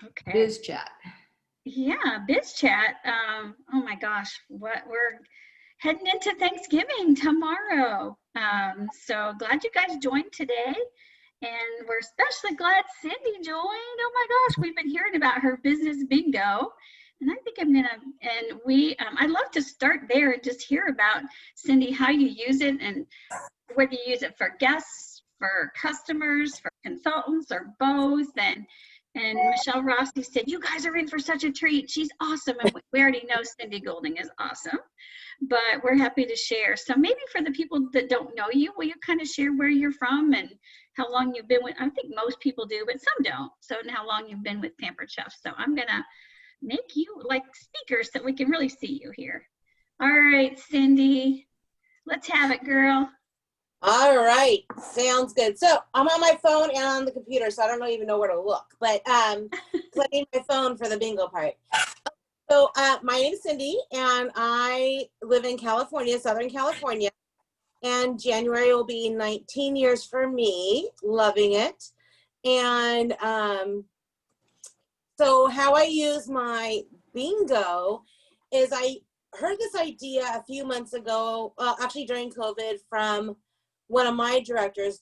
Okay. Biz chat. Yeah, biz chat. Oh my gosh, we're heading into Thanksgiving tomorrow. So glad you guys joined today. And we're especially glad Cindy joined. Oh my gosh, we've been hearing about her business bingo. And I think I'm gonna, and I'd love to start there and just hear about, Cindy, how you use it and whether you use it for guests, for customers, for consultants, or both. And Michelle Rossi said, you guys are in for such a treat. She's awesome. And we already know Cindy Golding is awesome, but we're happy to share. So maybe for the people that don't know you, will you kind of share where you're from and how long you've been with, I think most people do, but some don't. So and how long you've been with Pampered Chef. So I'm gonna make you like speakers so we can really see you here. All right, Cindy, let's have it, girl. All right, sounds good. So I'm on my phone and on the computer, so I don't even know where to look, but playing my phone for the bingo part. So my name is Cindy, and I live in California, Southern California, and January will be 19 years for me, loving it. And so how I use my bingo is I heard this idea a few months ago, actually during COVID, from one of my directors,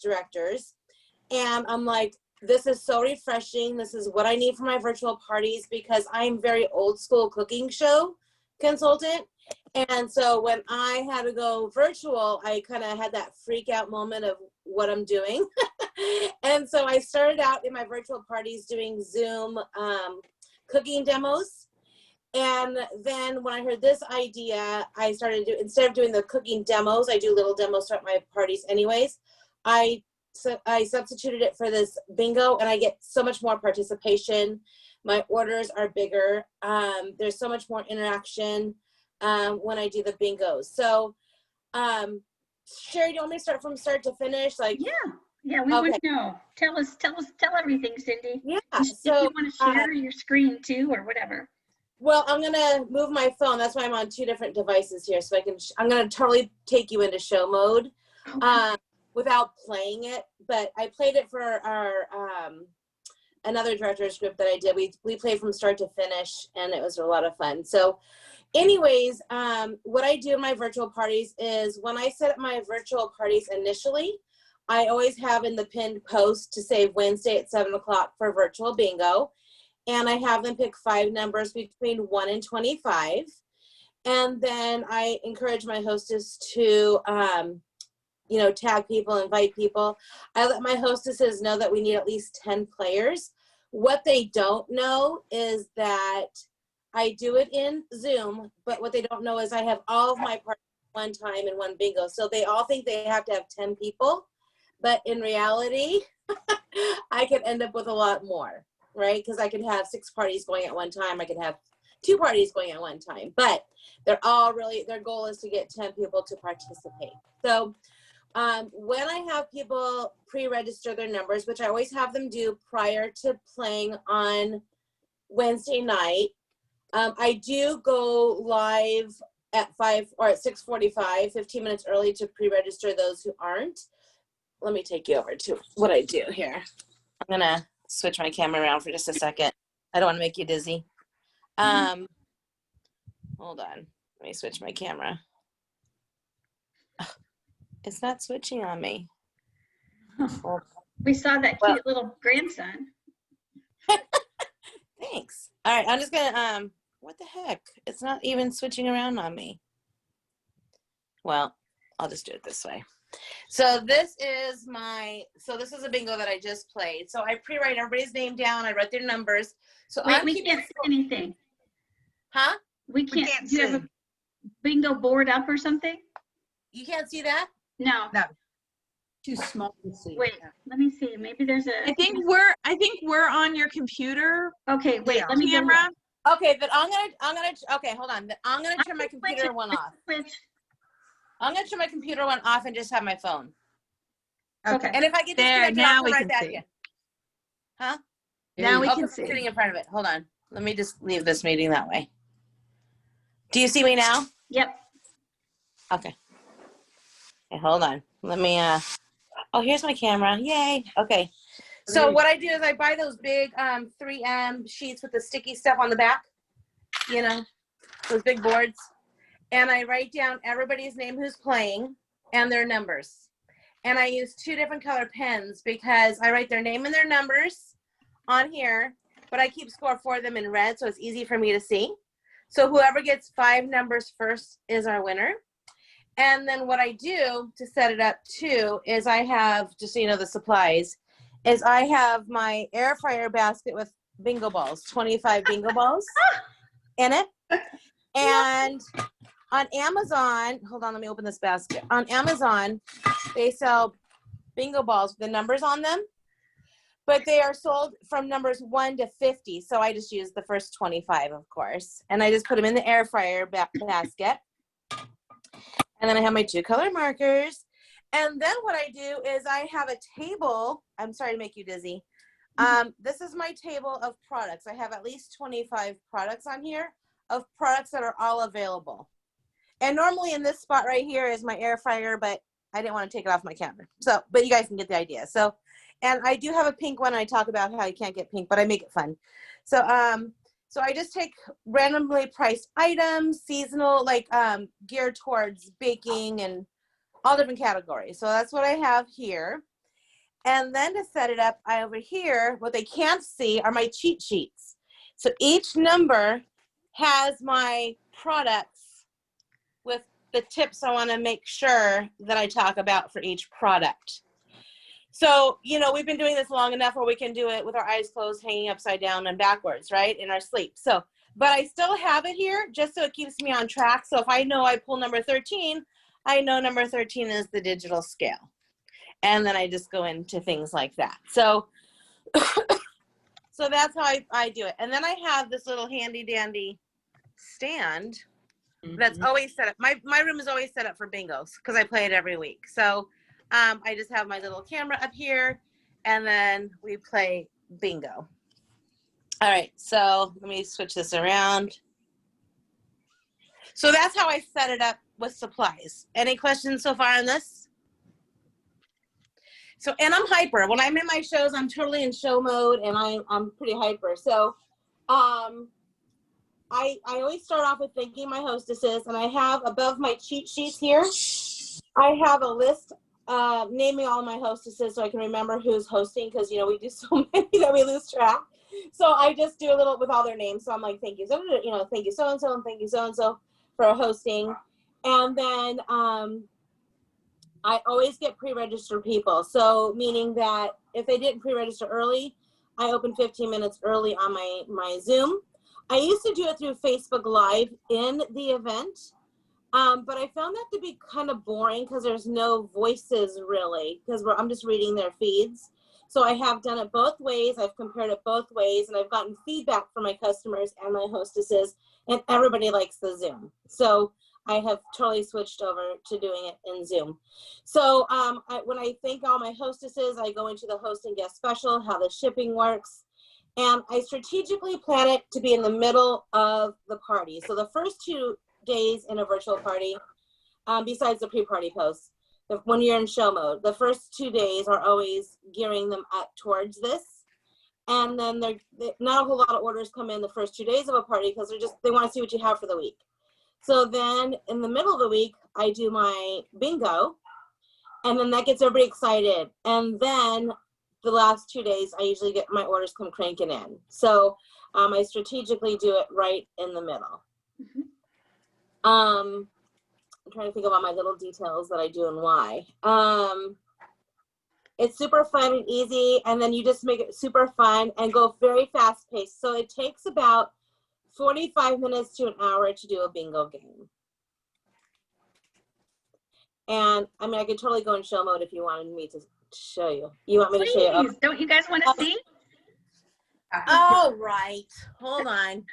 and I'm like, this is so refreshing. This is what I need for my virtual parties because I'm very old school cooking show consultant. And so when I had to go virtual, I kind of had that freak out moment of what I'm doing. And so I started out in my virtual parties doing Zoom cooking demos. And then when I heard this idea, I started to, instead of doing the cooking demos, I do little demos at my parties anyways. I substituted it for this bingo, and I get so much more participation. My orders are bigger. There's so much more interaction when I do the bingos. So, Sherry, do you want me to start from start to finish? Like, yeah, we want to know. Tell everything, Cindy. Yeah. If you want to share your screen too, or whatever. Well, I'm gonna move my phone. That's why I'm on two different devices here, so I can. I'm gonna totally take you into show mode, without playing it. But I played it for our another directors group that I did. We played from start to finish, and it was a lot of fun. So, anyways, what I do in my virtual parties is when I set up my virtual parties initially, I always have in the pinned post to say Wednesday at 7 o'clock for virtual bingo. And I have them pick 5 numbers between 1 and 25. And then I encourage my hostess to, tag people, invite people. I let my hostesses know that we need at least 10 players. What they don't know is that I do it in Zoom, but what they don't know is I have all of my parties one time in one bingo. So they all think they have to have 10 people, but in reality, I could end up with a lot more. Right? Because I could have 6 parties going at one time. I could have 2 parties going at one time, but they're all really, their goal is to get 10 people to participate. So when I have people pre-register their numbers, which I always have them do prior to playing on Wednesday night, I do go live at 5 or at 6:45, 15 minutes early to pre-register those who aren't. Let me take you over to what I do here. I'm gonna switch my camera around for just a second. I don't want to make you dizzy. Hold on. Let me switch my camera. It's not switching on me. We saw that cute little grandson. Thanks. All right, I'm just gonna, what the heck? It's not even switching around on me. Well, I'll just do it this way. So this is a bingo that I just played. So I pre-write everybody's name down. I write their numbers. So wait, we can't see anything. Huh? We can't do you have a bingo board up or something? You can't see that? No. Too small to see. Wait, let me see. Maybe there's a. I think we're on your computer. Okay, wait. Let me camera. Okay, but I'm gonna. Okay, hold on. I'm gonna turn my computer one off. I'm gonna turn my computer one off and just have my phone. Okay. And if I get disconnected, now we can see. Huh? Now we can see. Sitting in front of it. Hold on. Let me just leave this meeting that way. Do you see me now? Yep. Okay. Okay, hold on. Let me. Oh, here's my camera. Yay. Okay. So what I do is I buy those big 3M sheets with the sticky stuff on the back, you know, those big boards. And I write down everybody's name who's playing and their numbers. And I use 2 different color pens because I write their name and their numbers on here, but I keep score for them in red so it's easy for me to see. So whoever gets 5 numbers first is our winner. And then what I do to set it up too is I have, just so you know the supplies, is I have my air fryer basket with bingo balls, 25 bingo balls in it. And on Amazon, hold on, let me open this basket. On Amazon, they sell bingo balls with the numbers on them, but they are sold from numbers 1 to 50. So I just use the first 25, of course. And I just put them in the air fryer basket. And then I have my 2 color markers. And then what I do is I have a table. I'm sorry to make you dizzy. This is my table of products. I have at least 25 products on here of products that are all available. And normally in this spot right here is my air fryer, but I didn't want to take it off my counter. So, but you guys can get the idea. So, and I do have a pink one. I talk about how you can't get pink, but I make it fun. So, so I just take randomly priced items, seasonal, like geared towards baking and all different categories. So that's what I have here. And then to set it up, over here, what they can't see are my cheat sheets. So each number has my products with the tips I want to make sure that I talk about for each product. So, you know, we've been doing this long enough where we can do it with our eyes closed, hanging upside down and backwards, right, in our sleep. So, but I still have it here just so it keeps me on track. So if I know I pull number 13, I know number 13 is the digital scale. And then I just go into things like that. So, so that's how I do it. And then I have this little handy dandy stand that's always set up. My room is always set up for bingos because I play it every week. So I just have my little camera up here and then we play bingo. All right, so let me switch this around. So that's how I set it up with supplies. Any questions so far on this? So, and I'm hyper. When I'm in my shows, I'm totally in show mode and I'm pretty hyper. So I always start off with thanking my hostesses, and I have above my cheat sheets here, I have a list naming all my hostesses so I can remember who's hosting, because, you know, we do so many that we lose track. So I just do a little with all their names. So I'm like, thank you, so, you know, thank you so-and-so, and thank you so-and-so for hosting. And then I always get pre-registered people. So meaning that if they didn't pre-register early, I open 15 minutes early on my Zoom. I used to do it through Facebook Live in the event, but I found that to be kind of boring because there's no voices really, because I'm just reading their feeds. So I have done it both ways. I've compared it both ways, and I've gotten feedback from my customers and my hostesses, and everybody likes the Zoom. So I have totally switched over to doing it in Zoom. So when I thank all my hostesses, I go into the host and guest special, how the shipping works. And I strategically plan it to be in the middle of the party. So the first 2 days in a virtual party, besides the pre-party posts, when you're in show mode, the first 2 days are always gearing them up towards this. And then not a whole lot of orders come in the first 2 days of a party because they want to see what you have for the week. So then in the middle of the week, I do my bingo, and then that gets everybody excited. And then the last 2 days, I usually get my orders come cranking in. So I strategically do it right in the middle. I'm trying to think about my little details that I do and why. It's super fun and easy, and then you just make it super fun and go very fast paced. So it takes about 45 minutes to an hour to do a bingo game. And I mean, I could totally go in show mode if you wanted me to show you. You want me to show you? Please, don't you guys want to see? All right, hold on.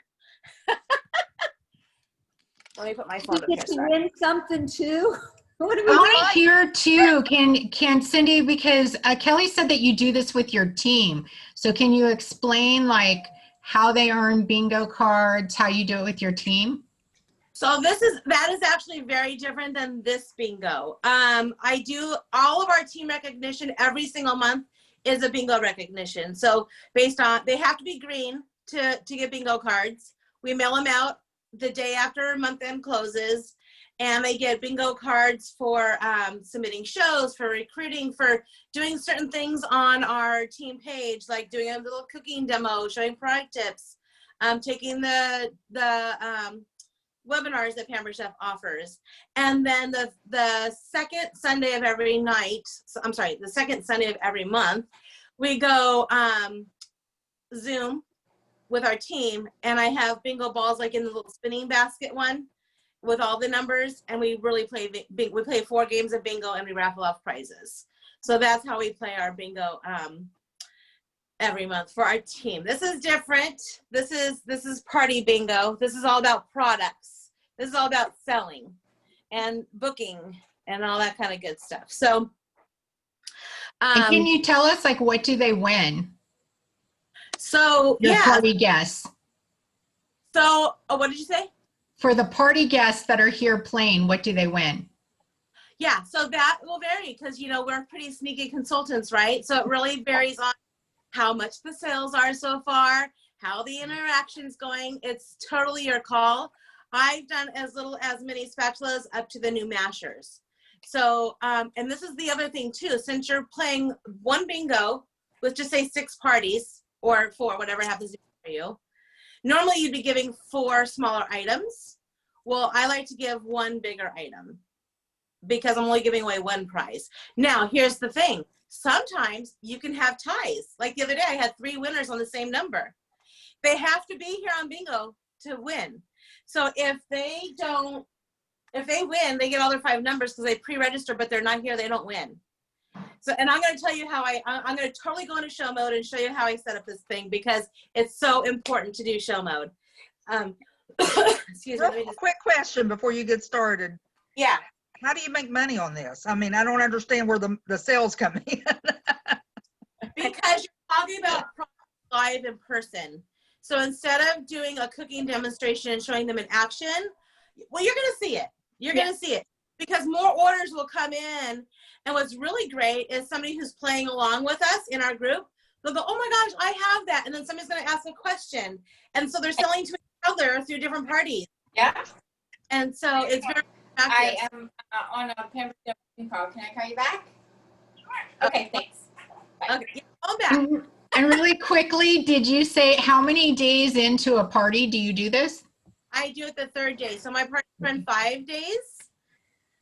Let me put my phone up We here. get to Sorry. win something too. What do I we want to hear too. Can Cindy, because Kelly said that you do this with your team. So can you explain like how they earn bingo cards, how you do it with your team? So that is actually very different than this bingo. I do all of our team recognition every single month is a bingo recognition. So based on, they have to be green to get bingo cards. We mail them out the day after month end closes, and they get bingo cards for submitting shows, for recruiting, for doing certain things on our team page, like doing a little cooking demo, showing product tips, taking the webinars that Pampered Chef offers. And then the second Sunday of every night, I'm sorry, the second Sunday of every month, we go Zoom with our team, and I have bingo balls like in the little spinning basket one with all the numbers, and we really play, we play 4 games of bingo and we raffle off prizes. So that's how we play our bingo every month for our team. This is different. This is party bingo. This is all about products. This is all about selling and booking and all that kind of good stuff. So And can you tell us, like, what do they win? So Your yeah. party guests. So what did you say? For the party guests that are here playing, what do they win? Yeah, so that will vary because, you know, we're pretty sneaky consultants, right? So it really varies on how much the sales are so far, how the interaction's going. It's totally your call. I've done as little as mini spatulas up to the new mashers. So, and this is the other thing too, since you're playing one bingo with just say 6 parties or 4, whatever happens to be for you, normally you'd be giving 4 smaller items. Well, I like to give 1 bigger item because I'm only giving away 1 prize. Now, here's the thing. Sometimes you can have ties. Like the other day, I had 3 winners on the same number. They have to be here on bingo to win. So if they win, they get all their 5 numbers because they pre-register, but they're not here, they don't win. So, and I'm going to tell you how I'm going to totally go into show mode and show you how I set up this thing because it's so important to do show mode. Excuse me. Let me just, Quick question before you get started. yeah. How do you make money on this? I mean, I don't understand where the sales come in. Because you're talking about live in person. So instead of doing a cooking demonstration and showing them in action, well, you're going to see it. You're going to see it because more orders will come in. And what's really great is somebody who's playing along with us in our group, they'll go, oh my gosh, I have that. And then somebody's going to ask a question. And so they're selling to each other through different parties. Yeah, And so it's very I effective. am on a Pampered Chef call. Can I call you back? Okay, thanks. Okay, yeah, I'm back. And really quickly, did you say how many days into a party do you do this? I do it the 3rd day. So my parties run 5 days.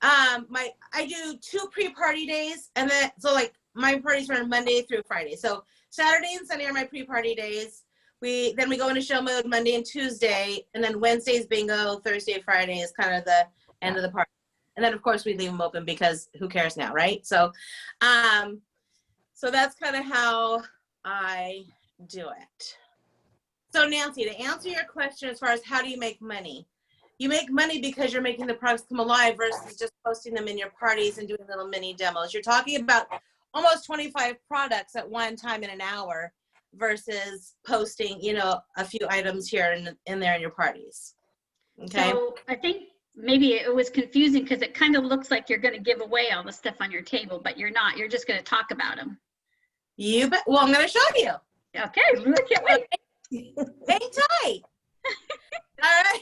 I do 2 pre-party days, and then so like my parties run Monday through Friday. So Saturday and Sunday are my pre-party days. Then we go into show mode Monday and Tuesday, and then Wednesday's bingo, Thursday, Friday is kind of the end of the party. And then of course we leave them open because who cares now, right? So, so that's kind of how I do it. So Nancy, to answer your question as far as how do you make money? You make money because you're making the products come alive versus just posting them in your parties and doing little mini demos. You're talking about almost 25 products at one time in an hour versus posting, you know, a few items here and in there in your parties. Okay. So I think maybe it was confusing because it kind of looks like you're going to give away all the stuff on your table, but you're not. You're just going to talk about them. You bet. Well, I'm going to show you. Okay, look at me. Hang tight. All right.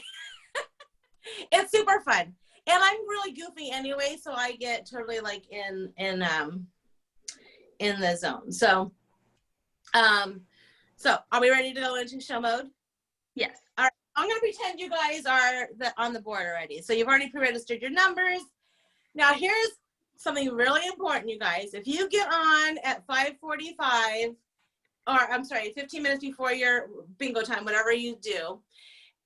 It's super fun. And I'm really goofy anyway, so I get totally like in the zone. So so are we ready to go into show mode? Yes. All right. I'm going to pretend you guys are on the board already. So you've already pre-registered your numbers. Now here's something really important, you guys. If you get on at 5:45, or I'm sorry, 15 minutes before your bingo time, whatever you do,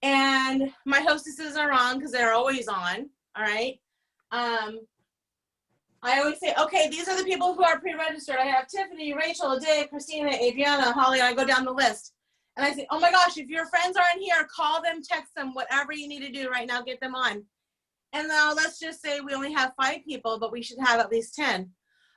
and my hostesses are on because they're always on, all right? I always say, okay, these are the people who are pre-registered. I have Tiffany, Rachel, Dave, Christina, Adriana, Holly, and I go down the list. And I say, oh my gosh, if your friends aren't here, call them, text them, whatever you need to do right now, get them on. And now let's just say we only have 5 people, but we should have at least 10.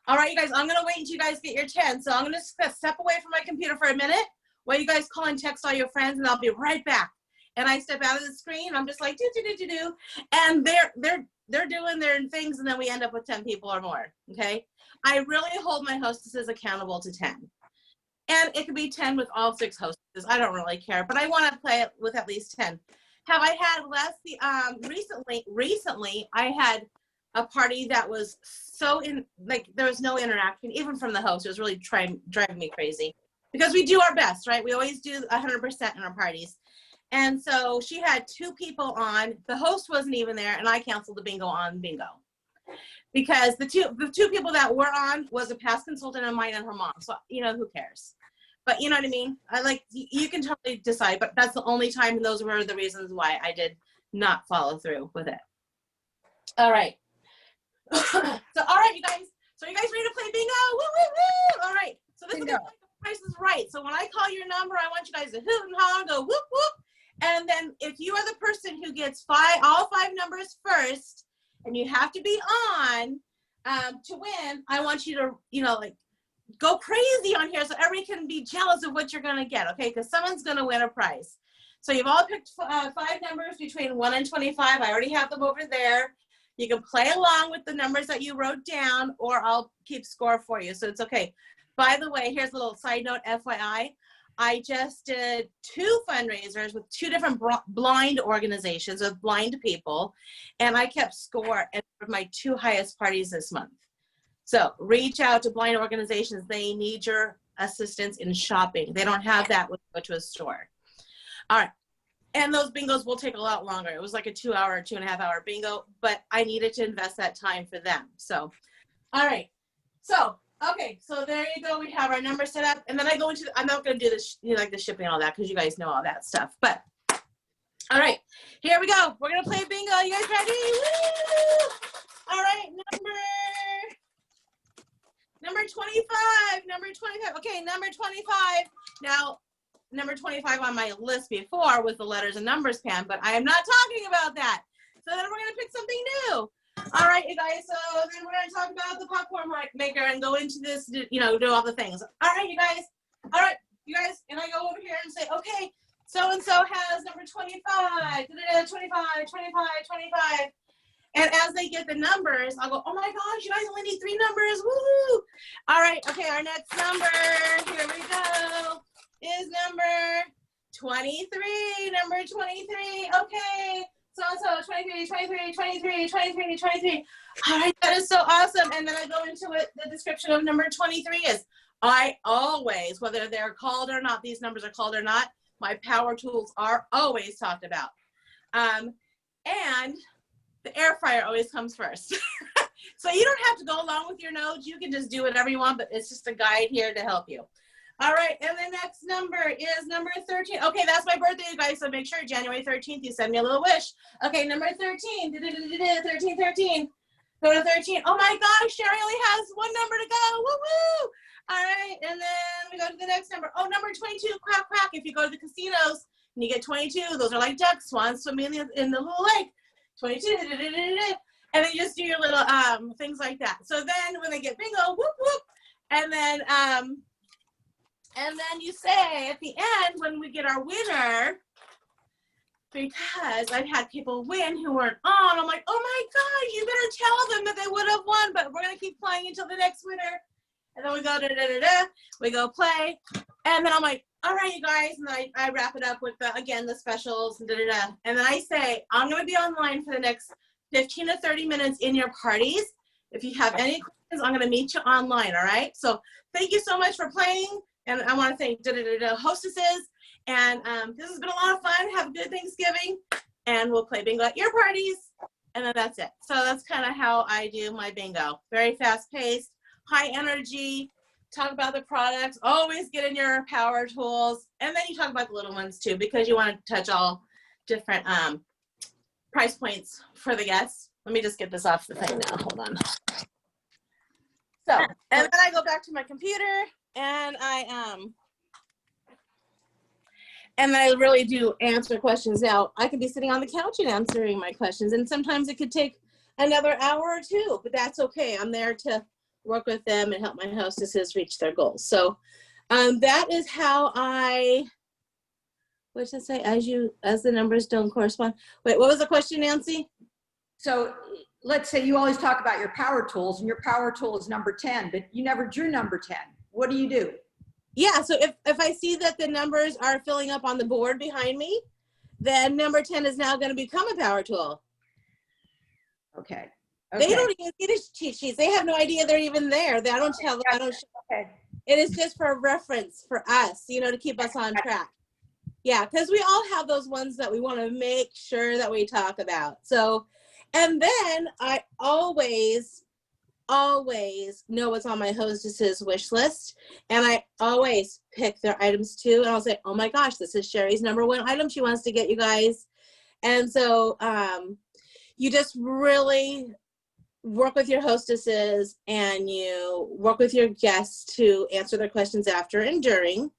All right, you guys, I'm going to wait until you guys get your 10. So I'm going to step away from my computer for a minute while you guys call and text all your friends, and I'll be right back. And I step out of the screen. I'm just like, do. And they're they're doing their things and then we end up with 10 people or more, okay? I really hold my hostesses accountable to 10. And it could be 10 with all 6 hostesses. I don't really care, but I want to play it with at least 10. Have I had less? Recently, I had a party that was so there was no interaction, even from the host. It was really driving me crazy because we do our best, right? We always do 100% in our parties. And so she had 2 people on. The host wasn't even there, and I canceled the bingo on bingo because the two people that were on was a past consultant of mine and her mom. So who cares? But you know what I mean? You can totally decide, but that's the only time, and those were the reasons why I did not follow through with it. All right. So all right, you guys. So you guys ready to play bingo? Woo, woo, woo! All right. So this is the Price is Right. So when I call your number, I want you guys to hoot and holler, go whoop whoop. And then if you are the person who gets all 5 numbers first, and you have to be on to win, I want you to, go crazy on here so everybody can be jealous of what you're going to get, okay? Because someone's going to win a prize. So you've all picked 5 numbers between 1 and 25. I already have them over there. You can play along with the numbers that you wrote down, or I'll keep score for you, so it's okay. By the way, here's a little side note, FYI. I just did 2 fundraisers with 2 different blind organizations with blind people, and I kept score at my 2 highest parties this month. So reach out to blind organizations. They need your assistance in shopping. They don't have that when you go to a store. All right. And those bingos will take a lot longer. It was like a 2-hour, 2.5-hour bingo, but I needed to invest that time for them. So, all right. So, okay. So there you go. We have our number set up. And then I go into, I'm not going to do this, the shipping and all that, because you guys know all that stuff. But, all right. Here we go. We're going to play bingo. You guys ready? Woo! All right. Number 25. Okay, number 25. Now, number 25 on my list before was the letters and numbers, Pam, but I am not talking about that. So then we're going to pick something new. All right, you guys. So then we're going to talk about the popcorn maker and go into this, do all the things. All right, you guys. All right, you guys. And I go over here and say, okay, so-and-so has number 25. 25, 25, 25. And as they get the numbers, I'll go, oh my gosh, you guys only need 3 numbers, woohoo! All right, okay, our next number, here we go, is number 23, number 23, okay. So 23. All right, that is so awesome. And then I go into it, the description of number 23 is, I always, whether they're called or not, these numbers are called or not, my power tools are always talked about. And the air fryer always comes first. So you don't have to go along with your notes. You can just do whatever you want, but it's just a guide here to help you. All right, and the next number is number 13. Okay, that's my birthday, you guys, so make sure January 13th, you send me a little wish. Okay, number 13. 13. Go to 13. Oh my gosh, Sherry only has 1 number to go. Woo-woo! All right, and then we go to the next number. Oh, number 22, quack, quack. If you go to the casinos and you get 22, those are like ducks, swans swimming in the little lake. 22, and then you just do your little things like that. So then when they get bingo, whoop whoop, and then you say at the end when we get our winner, because I've had people win who weren't on. I'm like, oh my gosh, you better tell them that they would have won, but we're gonna keep playing until the next winner. And then we go we go play, and then I'm like, all right, you guys, and then I wrap it up with the specials and and then I say, I'm gonna be online for the next 15 to 30 minutes in your parties. If you have any questions, I'm gonna meet you online, all right? So thank you so much for playing, and I wanna thank hostesses, and this has been a lot of fun. Have a good Thanksgiving, and we'll play bingo at your parties, and then that's it. So that's kind of how I do my bingo. Very fast-paced, high energy, talk about the products, always get in your power tools, and then you talk about the little ones too, because you want to touch all different price points for the guests. Let me just get this off the thing now, hold on. So, and then I go back to my computer, and I really do answer questions. Now, I could be sitting on the couch and answering my questions, and sometimes it could take another hour or 2, but that's okay. I'm there to work with them and help my hostesses reach their goals. So that is how what should I say, as the numbers don't correspond. Wait, what was the question, Nancy? So let's say you always talk about your power tools and your power tool is number 10, but you never drew number 10. What do you do? Yeah, so if I see that the numbers are filling up on the board behind me, then number 10 is now going to become a power tool. Okay. They don't even see the cheat sheets. They have no idea they're even there. I don't tell them. I don't. Okay. It is just for reference for us, you know, to keep us on track. Yeah, because we all have those ones that we want to make sure that we talk about. So, and then I always know what's on my hostess's wish list. And I always pick their items too. And I'll say, oh my gosh, this is Sherry's #1 item she wants to get, you guys. And so you just really work with your hostesses and you work with your guests to answer their questions after and during.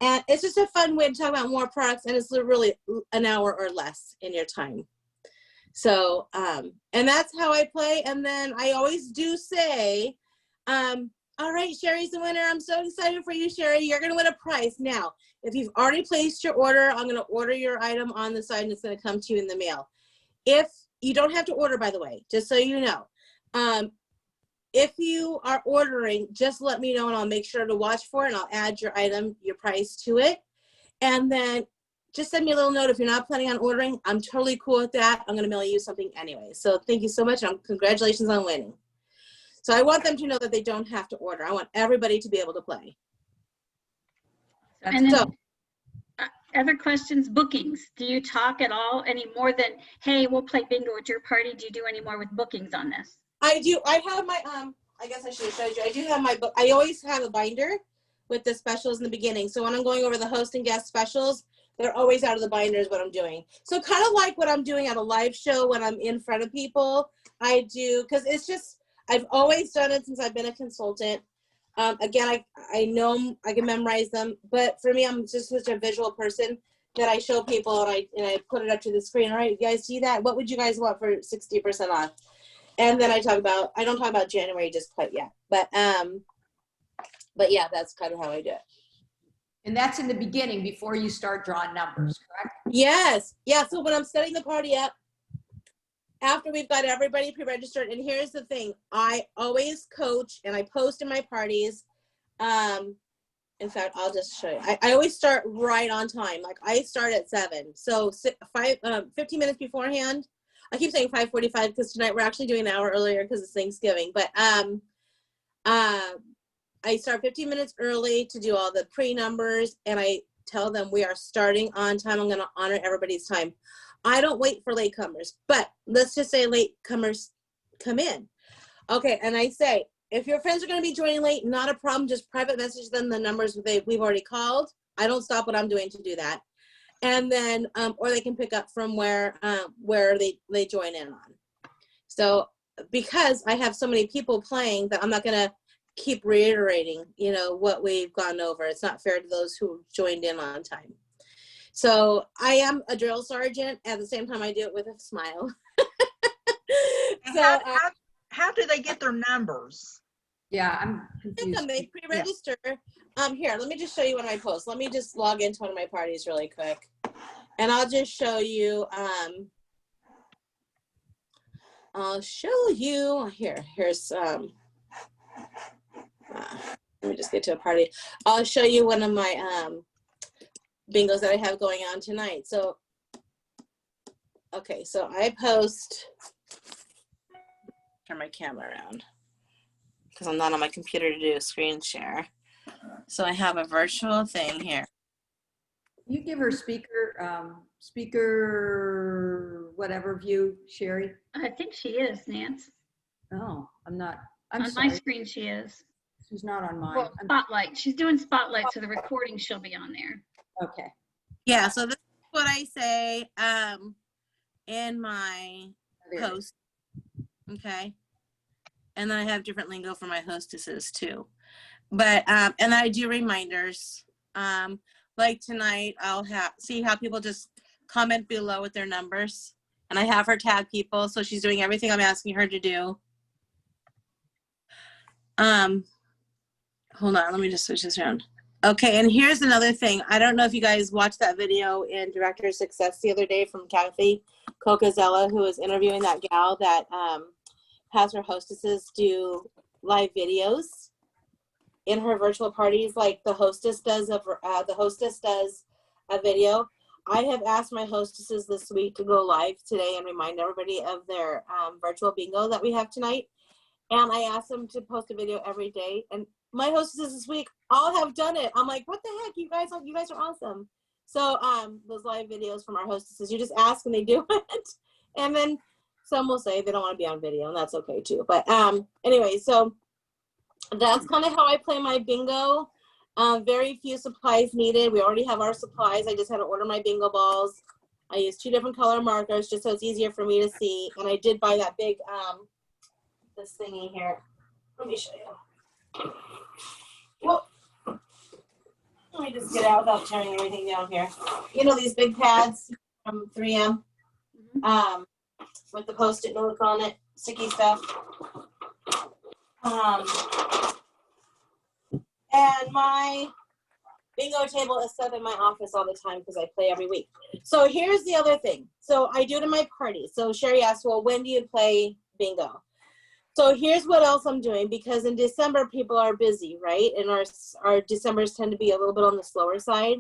And it's just a fun way to talk about more products, and it's really an hour or less in your time. So, and that's how I play. And then I always do say, all right, Sherry's the winner. I'm so excited for you, Sherry. You're going to win a prize. Now, if you've already placed your order, I'm going to order your item on the side and it's going to come to you in the mail. If you don't have to order, by the way, just so you know, if you are ordering, just let me know and I'll make sure to watch for it and I'll add your item, your price to it. And then just send me a little note if you're not planning on ordering. I'm totally cool with that. I'm going to mail you something anyway. So thank you so much. And congratulations on winning. So I want them to know that they don't have to order. I want everybody to be able to play. And then, So, other questions, bookings. Do you talk at all any more than, hey, we'll play bingo at your party? Do you do any more with bookings on this? I do. I have my, I guess I should have showed you. I do have my book. I always have a binder with the specials in the beginning. So when I'm going over the host and guest specials, they're always out of the binders what I'm doing. So kind of like what I'm doing at a live show when I'm in front of people, I do, because it's just, I've always done it since I've been a consultant. Again, I know I can memorize them, but for me, I'm just such a visual person that I show people and I put it up to the screen. All right, you guys see that? What would you guys want for 60% off? And then I don't talk about January just quite yet, but yeah, that's kind of how I do it. And that's in the beginning before you start drawing numbers, correct? Yes. Yeah. So when I'm setting the party up, after we've got everybody pre-registered, and here's the thing, I always coach and I post in my parties. In fact, I'll just show you. I always start right on time. Like I start at 7. So 15 minutes beforehand. I keep saying 5:45 because tonight we're actually doing an hour earlier because it's Thanksgiving. But I start 15 minutes early to do all the pre-numbers, and I tell them we are starting on time. I'm going to honor everybody's time. I don't wait for latecomers, but let's just say latecomers come in. Okay, and I say, if your friends are going to be joining late, not a problem. Just private message them the numbers we've already called. I don't stop what I'm doing to do that. And then, or they can pick up from where they join in on. So because I have so many people playing that I'm not going to keep reiterating, you know, what we've gone over. It's not fair to those who joined in on time. So I am a drill sergeant. At the same time, I do it with a smile. So how do they get their numbers? Yeah, I'm confused. They pre-register. Yeah. Here, let me just show you one of my posts. Let me just log into one of my parties really quick. And I'll just show you, here's, let me just get to a party. I'll show you one of my bingos that I have going on tonight. So, okay, so I post, turn my camera around because I'm not on my computer to do a screen share. So I have a virtual thing here. You give her speaker, whatever view, Sherry. I think she is, Nance. Oh, I'm not. I'm on sorry. my screen, she is. She's not on mine. Well, Spotlight. She's doing Spotlight, so the recording she'll be on there. Okay. Yeah, so this is what I say in my post. Okay. And then I have different lingo for my hostesses too. But and I do reminders. Like tonight, I'll see how people just comment below with their numbers. And I have her tag people, so she's doing everything I'm asking her to do. Hold on, let me just switch this around. Okay, and here's another thing. I don't know if you guys watched that video in Director of Success the other day from Kathy Cocazella, who was interviewing that gal that has her hostesses do live videos in her virtual parties, like the hostess does a video. I have asked my hostesses this week to go live today and remind everybody of their virtual bingo that we have tonight. And I asked them to post a video every day. And my hostesses this week all have done it. I'm like, what the heck? You guys are awesome. So those live videos from our hostesses, you just ask and they do it. And then some will say they don't want to be on video, and that's okay too. But anyway, so that's kind of how I play my bingo. Very few supplies needed. We already have our supplies. I just had to order my bingo balls. I use 2 different color markers just so it's easier for me to see. And I did buy that big, this thingy here. Let me show you. Whoa. Let me just get out without tearing everything down here. You know these big pads from 3M with the Post-it note on it, sticky stuff. And my bingo table is set in my office all the time because I play every week. So here's the other thing. So I do it in my party. So Sherry asked, well, when do you play bingo? So here's what else I'm doing, because in December people are busy, right? And our Decembers tend to be a little bit on the slower side.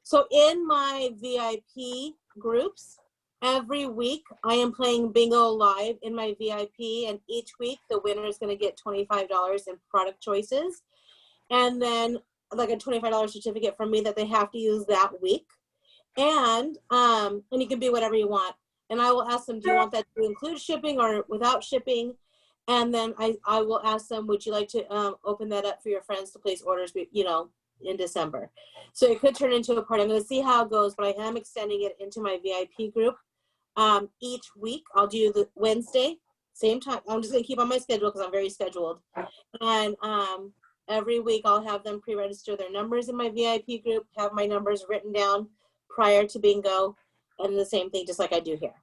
So in my VIP groups, every week I am playing bingo live in my VIP, and each week the winner is going to get $25 in product choices, and then like a $25 certificate from me that they have to use that week. And you can be whatever you want. And I will ask them, do you want that to include shipping or without shipping? And then I will ask them, would you like to open that up for your friends to place orders, in December? So it could turn into a party. I'm going to see how it goes, but I am extending it into my VIP group. Each week I'll do the Wednesday, same time. I'm just going to keep on my schedule because I'm very scheduled. And every week I'll have them pre-register their numbers in my VIP group, have my numbers written down prior to bingo, and the same thing just like I do here.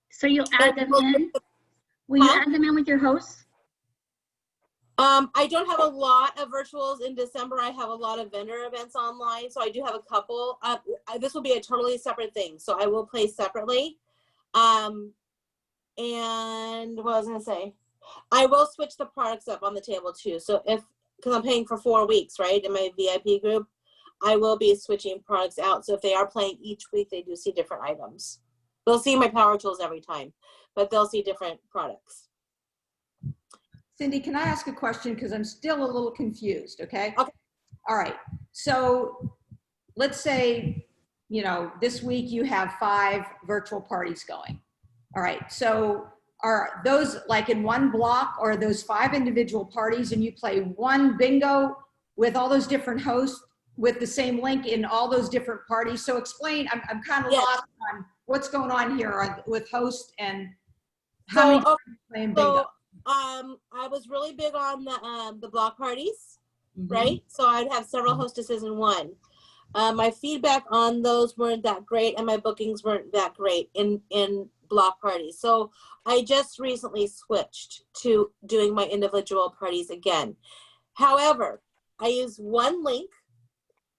So you'll add them in? Will you add them in with your hosts? I don't have a lot of virtuals in December. I have a lot of vendor events online, so I do have a couple. This will be a totally separate thing, so I will play separately. And what I was gonna say, I will switch the products up on the table too. So because I'm paying for 4 weeks, right, in my VIP group, I will be switching products out. So if they are playing each week, they do see different items. They'll see my power tools every time, but they'll see different products. Cindy, can I ask a question? Because I'm still a little confused, okay? Okay. All right. So let's say, this week you have 5 virtual parties going. All right. So are those like in one block, or are those 5 individual parties and you play one bingo with all those different hosts with the same link in all those different parties? So explain, I'm kind of lost on what's going on here with host and how many playing bingo. So I was really big on the block parties, right? So I'd have several hostesses in one. My feedback on those weren't that great, and my bookings weren't that great in block parties. So I just recently switched to doing my individual parties again. However, I use one link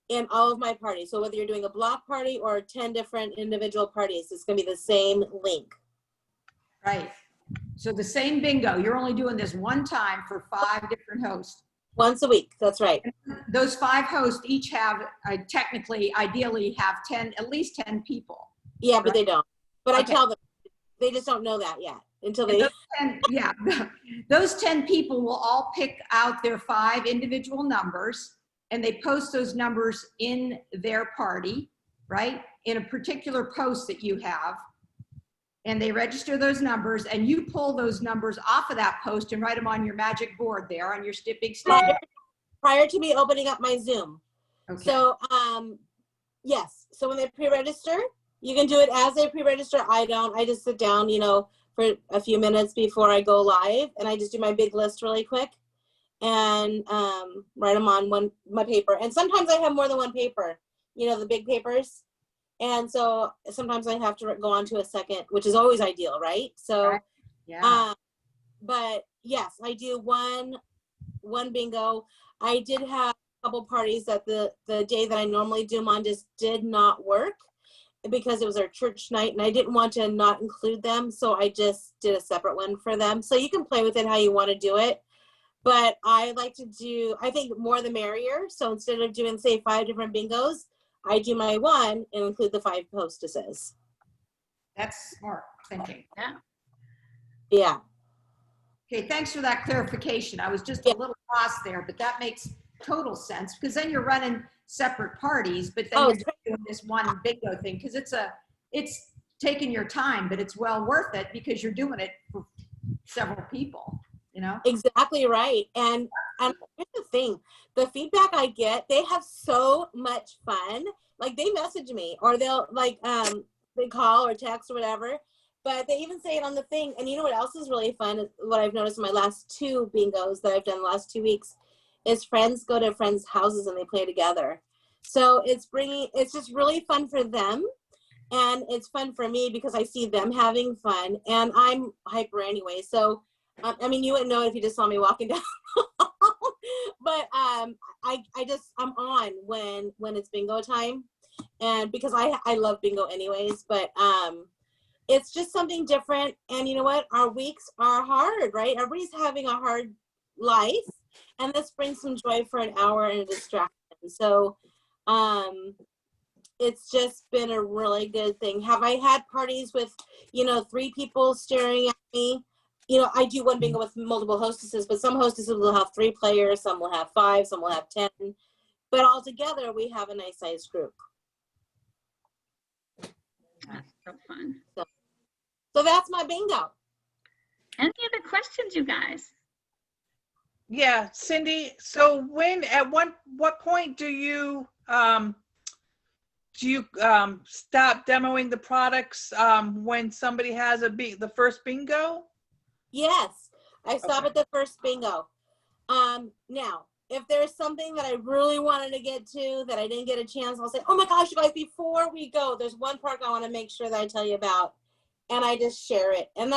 in all of my parties. So whether you're doing a block party or 10 different individual parties, it's going to be the same link. Right. So the same bingo, you're only doing this one time for 5 different hosts. Once a week, that's right. And those 5 hosts each have, ideally have at least 10 people. Yeah, but right? they don't. But Okay. I tell them, they just don't know that yet until they. Those 10 people will all pick out their 5 individual numbers, and they post those numbers in their party, right? In a particular post that you have. And they register those numbers, and you pull those numbers off of that post and write them on your magic board there on your big stick. Prior to me opening up my Zoom. Okay. So, yes. So when they pre-register, you can do it as they pre-register. I don't. I just sit down, for a few minutes before I go live, and I just do my big list really quick and write them on my paper. And sometimes I have more than one paper, the big papers. And so sometimes I have to go on to a second, which is always ideal, right? So, Right. Yeah. but yes, I do one bingo. I did have a couple parties that the day that I normally do them on just did not work. because it was our church night and I didn't want to not include them. So I just did a separate one for them. So you can play with it how you want to do it. But I like to do, I think more the merrier. So instead of doing, say, 5 different bingos, I do my one and include the 5 hostesses. That's smart thinking. Yeah. Okay, thanks for that clarification. I was just a little lost there, but that makes total sense because then you're running separate parties, but then you're just doing this one bingo thing because it's taking your time, but it's well worth it because you're doing it for several people, you know? Exactly right. And here's the thing, the feedback I get, they have so much fun. Like they message me or they'll like, they call or text or whatever, but they even say it on the thing. And you know what else is really fun? What I've noticed in my last 2 bingos that I've done the last 2 weeks is friends go to friends' houses and they play together. So it's just really fun for them. And it's fun for me because I see them having fun and I'm hyper anyway. So, I mean, you wouldn't know if you just saw me walking down. But I'm on when it's bingo time. And because I love bingo anyways, but it's just something different. And you know what? Our weeks are hard, right? Everybody's having a hard life. And this brings some joy for an hour and a distraction. So it's just been a really good thing. Have I had parties with, 3 people staring at me? I do one bingo with multiple hostesses, but some hostesses will have 3 players, some will have 5, some will have 10. But all together, we have a nice sized group. That's so fun. So that's my bingo. Any other questions, you guys? Yeah, Cindy, so at what point do you stop demoing the products when somebody has the first bingo? Yes, I stop at the first bingo. Now, if there's something that I really wanted to get to that I didn't get a chance, I'll say, oh my gosh, you guys, before we go, there's one part I want to make sure that I tell you about. And I just share it. And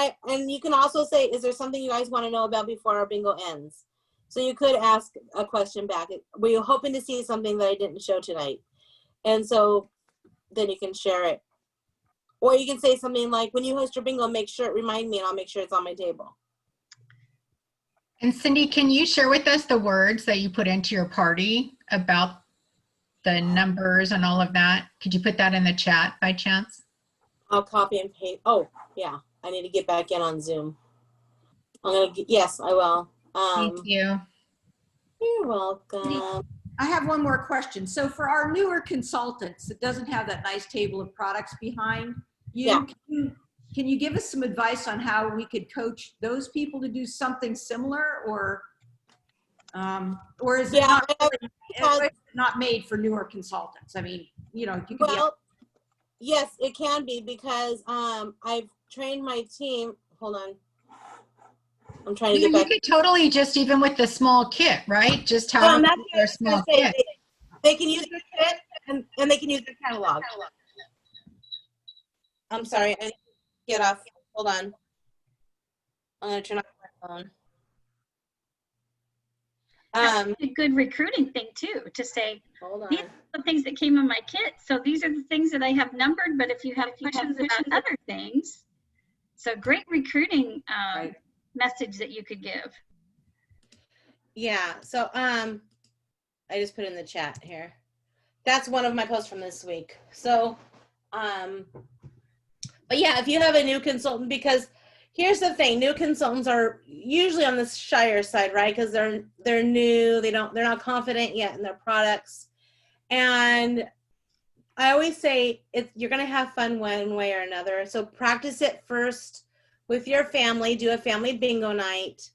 you can also say, is there something you guys want to know about before our bingo ends? So you could ask a question back. Were you hoping to see something that I didn't show tonight? And so then you can share it. Or you can say something like, when you host your bingo, remind me and I'll make sure it's on my table. And Cindy, can you share with us the words that you put into your party about the numbers and all of that? Could you put that in the chat by chance? I'll copy and paste. Oh, yeah. I need to get back in on Zoom. Yes, I will. Thank you. You're welcome. I have one more question. So for our newer consultants that doesn't have that nice table of products behind you, can you give us some advice on how we could coach those people to do something similar, or is it not made for newer consultants? I mean, you could yes, it can be because I've trained my team. Hold on. I'm trying to get back. You could totally just, even with the small kit, right? Just have their small kit. They can use their kit and they can use their catalog. I'm sorry, I need to get off. Hold on. I'm gonna turn off my phone. That's a good recruiting thing too, to say, Hold these on. are the things that came in my kit. So these are the things that I have numbered, but if you have questions about other things, so great recruiting message that you could give. Yeah, so I just put in the chat here. That's one of my posts from this week. So but yeah, if you have a new consultant, because here's the thing, new consultants are usually on the shyer side, right? Because they're new, they're not confident yet in their products. And I always say you're gonna have fun one way or another. So practice it first with your family, do a family bingo night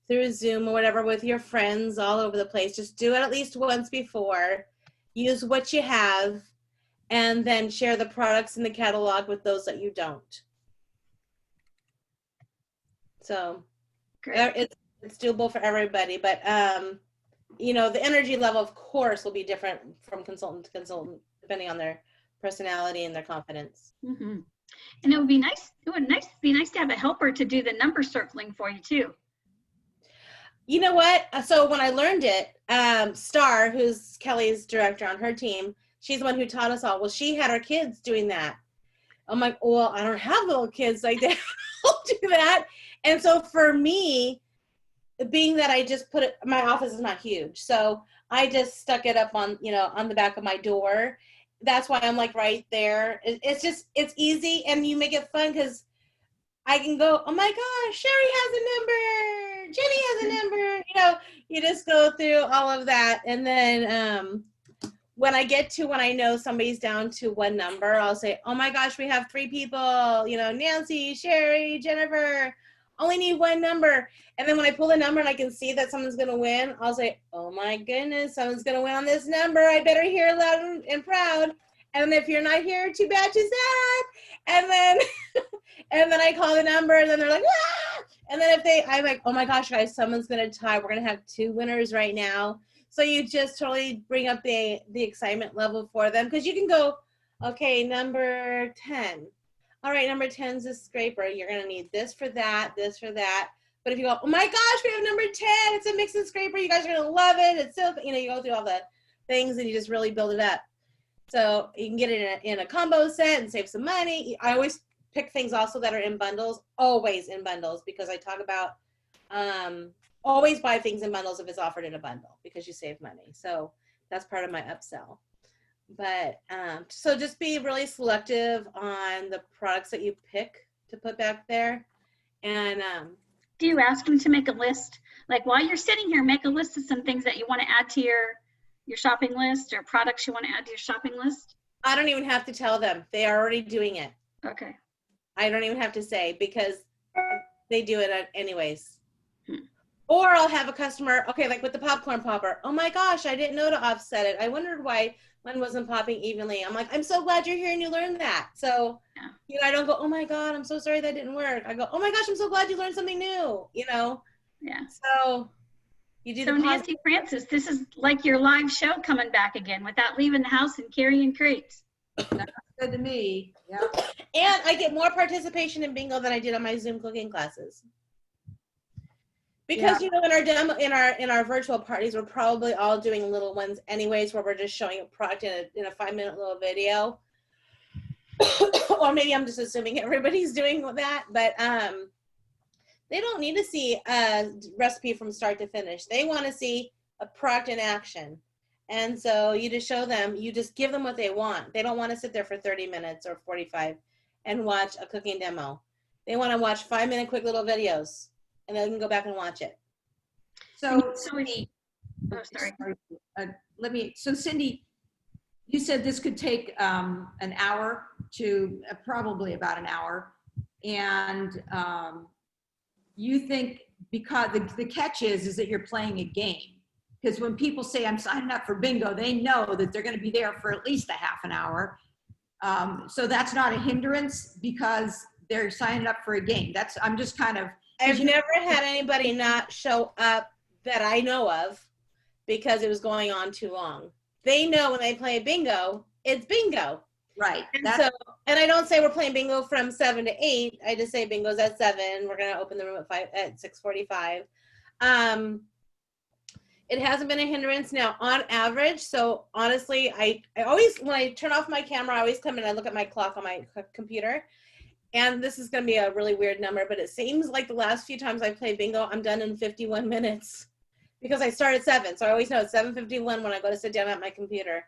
through Zoom or whatever with your friends all over the place. Just do it at least once before. Use what you have, and then share the products in the catalog with those that you don't. So it's doable for everybody, but the energy level, of course, will be different from consultant to consultant, depending on their personality and their confidence. Mm-hmm. And it would be nice. It would be nice to have a helper to do the number circling for you too. You know what? So when I learned it, Star, who's Kelly's director on her team, she's the one who taught us all. Well, she had her kids doing that. I'm like, well, I don't have little kids like that. I'll do that. And so for me, being that I just put it, my office is not huge. So I just stuck it up on, on the back of my door. That's why I'm like right there. It's easy, and you make it fun because I can go, oh my gosh, Sherry has a number, Jenny has a number, you just go through all of that. And then when I know somebody's down to one number, I'll say, oh my gosh, we have 3 people, Nancy, Sherry, Jennifer, only need one number. And then when I pull the number and I can see that someone's going to win, I'll say, oh my goodness, someone's going to win on this number. I better hear loud and proud. And if you're not here, too bad you sad. And then, and then I call the number, and then they're like, ah! And then I'm like, oh my gosh, guys, someone's going to tie. We're going to have 2 winners right now. So you just totally bring up the excitement level for them. Because you can go, okay, number 10. All right, number 10's a scraper. You're going to need this for that, this for that. But if you go, oh my gosh, we have number 10. It's a mix and scraper. You guys are going to love it. It's so, you go through all the things and you just really build it up. So you can get it in a combo set and save some money. I always pick things also that are in bundles, always in bundles, because I talk about always buy things in bundles if it's offered in a bundle because you save money. So that's part of my upsell. But so just be really selective on the products that you pick to put back there. And do you ask them to make a list? Like while you're sitting here, make a list of some things that you want to add to your shopping list, or products you want to add to your shopping list? I don't even have to tell them. They are already doing it. Okay. I don't even have to say, because they do it anyways. Or I'll have a customer, okay, like with the popcorn popper. Oh my gosh, I didn't know to offset it. I wondered why one wasn't popping evenly. I'm like, I'm so glad you're here and you learned that. So, I don't go, oh my God, I'm so sorry that didn't work. I go, oh my gosh, I'm so glad you learned something new, Yeah. So you do so Nancy Francis, this is like your live show coming back again without leaving the house and carrying crates. Good to me. Yeah. And I get more participation in bingo than I did on my Zoom cooking classes. Because in our demo, in our virtual parties, we're probably all doing little ones anyways, where we're just showing a product in a 5-minute little video. Or maybe I'm just assuming everybody's doing that, but they don't need to see a recipe from start to finish. They want to see a product in action. And so you just show them, you just give them what they want. They don't want to sit there for 30 minutes or 45 and watch a cooking demo. They want to watch 5-minute quick little videos, and then can go back and watch it. So, Cindy, so Cindy, you said this could take an hour to probably about an hour. And you think, because the catch is that you're playing a game. Because when people say I'm signing up for bingo, they know that they're going to be there for at least a half an hour. So that's not a hindrance because they're signing up for a game. I'm just kind of. I've never had anybody not show up that I know of because it was going on too long. They know when they play bingo, it's bingo. Right. And I don't say we're playing bingo from 7 to 8. I just say bingo's at 7. We're going to open the room at 6:45. It hasn't been a hindrance now on average. So honestly, I always, when I turn off my camera, I always come in and I look at my clock on my computer. And this is going to be a really weird number, but it seems like the last few times I played bingo, I'm done in 51 minutes because I start at 7. So I always know it's 7:51 when I go to sit down at my computer.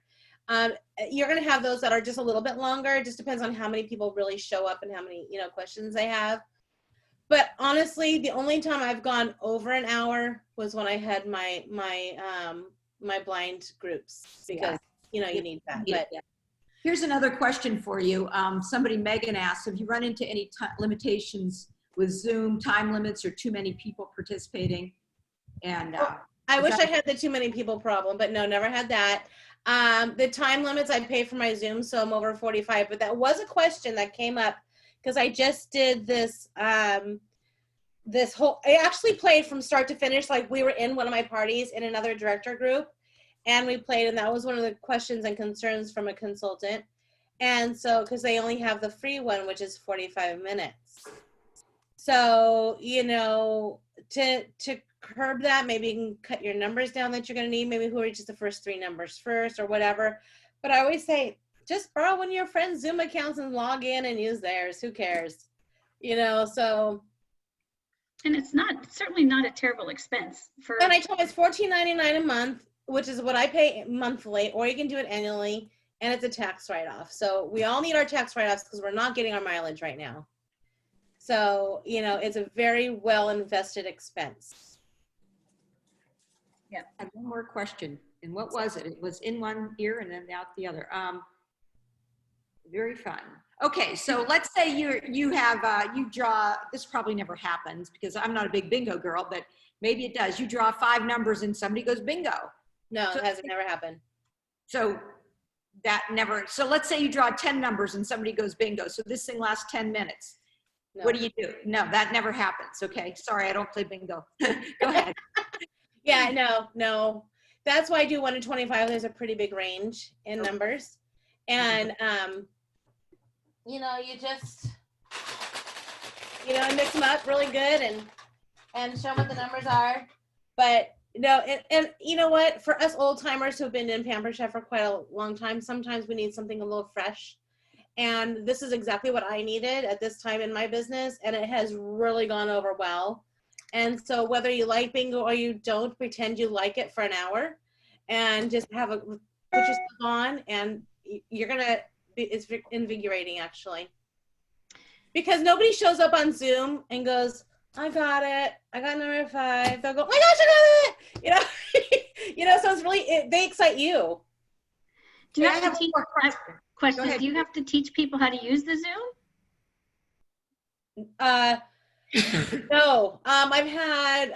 You're going to have those that are just a little bit longer. It just depends on how many people really show up and how many, questions they have. But honestly, the only time I've gone over an hour was when I had my blind groups because, you need that. But here's another question for you. Somebody, Megan asked, have you run into any limitations with Zoom, time limits, or too many people participating? And I wish I had the too many people problem, but no, never had that. The time limits, I pay for my Zoom, so I'm over 45. But that was a question that came up because I just did this. I actually played from start to finish. Like we were in one of my parties in another director group. And we played, and that was one of the questions and concerns from a consultant. And so, because they only have the free one, which is 45 minutes. So, to curb that, maybe you can cut your numbers down that you're going to need. Maybe who are just the first 3 numbers first or whatever. But I always say, just borrow one of your friends' Zoom accounts and log in and use theirs. Who cares? You know, so. And it's certainly not a terrible expense for. And I told him it's $14.99 a month, which is what I pay monthly, or you can do it annually, and it's a tax write-off. So we all need our tax write-offs because we're not getting our mileage right now. So, you know, it's a very well invested expense. I have one more question. And what was it? It was in one ear and then out the other. Very fun. Okay, so let's say you draw, this probably never happens because I'm not a big bingo girl, but maybe it does. You draw 5 numbers and somebody goes bingo. No, So- it hasn't never happened. So so let's say you draw 10 numbers and somebody goes bingo. So this thing lasts 10 minutes. No. What do you do? No, that never happens. Okay, sorry, I don't play bingo. Go ahead. Yeah, no. That's why I do 1 to 25. There's a pretty big range in numbers. And, you know, you just, you know, mix them up really good and show them what the numbers are. But, no, and you know what? For us old timers who have been in Pampered Chef for quite a long time, sometimes we need something a little fresh. And this is exactly what I needed at this time in my business. And it has really gone over well. And so whether you like bingo or you don't, pretend you like it for an hour and just put your stuff on, and you're gonna it's invigorating actually, because nobody shows up on Zoom and goes, I got it, I got number 5. They'll go, oh my gosh, I got it, you know. You know, so it's really they excite you. Do you I have have to one teach more question? ahead. Do you have to teach people how to use the Zoom? No, I've had,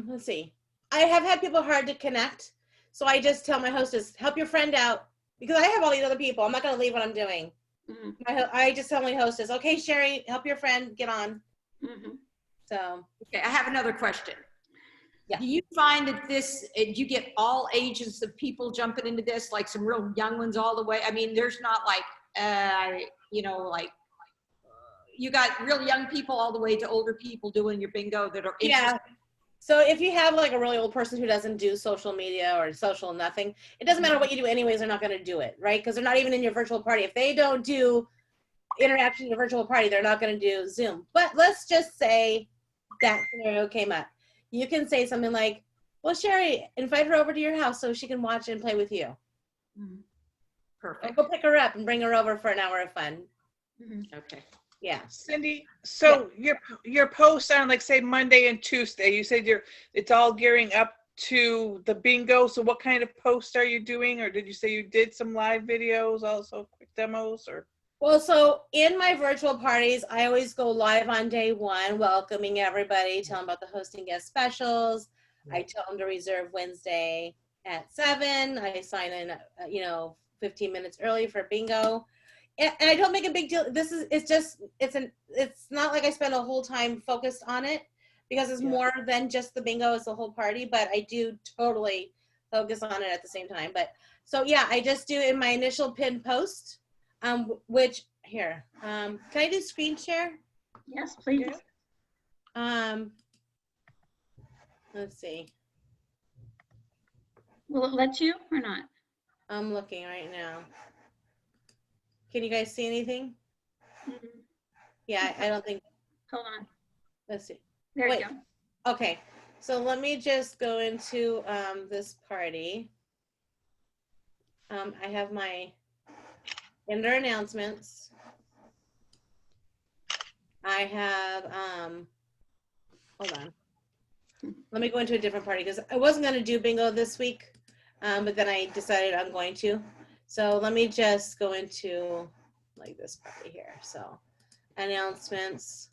let's see. I have had people hard to connect. So I just tell my hostess, help your friend out, because I have all these other people. I'm not going to leave what I'm doing. Mhm. I just tell my hostess, okay, Sherry, help your friend get on. Mhm. So, Okay, I have another question. Yeah. Do you find that you get all ages of people jumping into this, like some real young ones all the way? I mean, there's not like, you know, like you got real young people all the way to older people doing your bingo that are interested. yeah. So if you have like a really old person who doesn't do social media or social nothing, it doesn't matter what you do anyways, they're not going to do it, right? Because they're not even in your virtual party. If they don't do interaction in your virtual party, they're not going to do Zoom. But let's just say that scenario came up. You can say something like, well, Sherry, invite her over to your house so she can watch and play with you. Or Perfect. go pick her up and bring her over for an hour of fun. Okay. Yeah. Cindy, so your posts on, like, say Monday and Tuesday, you said it's all gearing up to the bingo. So what kind of posts are you doing? Or did you say you did some live videos, also quick demos, or? Well, so in my virtual parties, I always go live on day 1, welcoming everybody, tell them about the hosting guest specials. I tell them to reserve Wednesday at 7. I sign in, 15 minutes early for bingo. And I don't make a big deal. It's not like I spend a whole time focused on it, because it's more than just the bingo, it's the whole party, but I do totally focus on it at the same time. But so yeah, I just do in my initial pinned post, which here, can I do screen share? Yes, please. Let's see. Will it let you or not? I'm looking right now. Can you guys see anything? Mhm. Yeah, I don't think, Hold on. let's see. There Wait. you go. Okay, so let me just go into this party. I have my under announcements. I have, hold on. Let me go into a different party, because I wasn't going to do bingo this week, but then I decided I'm going to. So let me just go into like this party here. So announcements,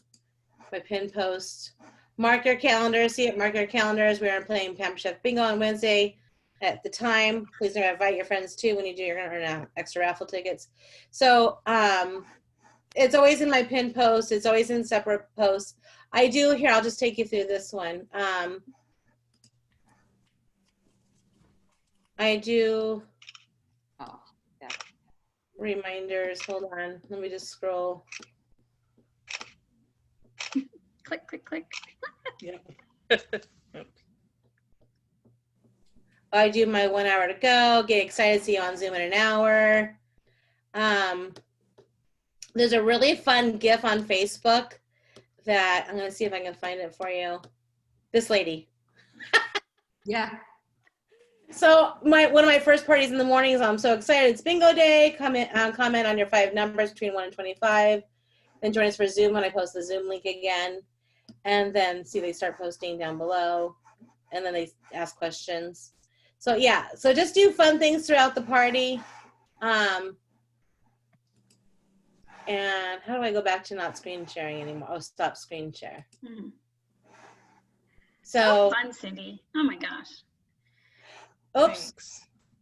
my pin post, mark your calendars. See it, mark your calendars. We are playing Pampered Chef Bingo on Wednesday at the time. Please invite your friends too. When you do, you're going to earn extra raffle tickets. So it's always in my pin post. It's always in separate posts. I do here. I'll just take you through this one. I do reminders. Hold on. Let me just scroll. Click, click, click. Yeah. I do my 1 hour to go, get excited to see you on Zoom in an hour. There's a really fun GIF on Facebook that I'm going to see if I can find it for you. This lady. Yeah. So one of my first parties in the mornings, I'm so excited. It's bingo day. Comment on your 5 numbers between 1 and 25. Then join us for Zoom when I post the Zoom link again. And then see they start posting down below. And then they ask questions. So yeah, so just do fun things throughout the party. And how do I go back to not screen sharing anymore? Oh, stop screen share. Hmm. So, Fun, Cindy. Oh my gosh. oops,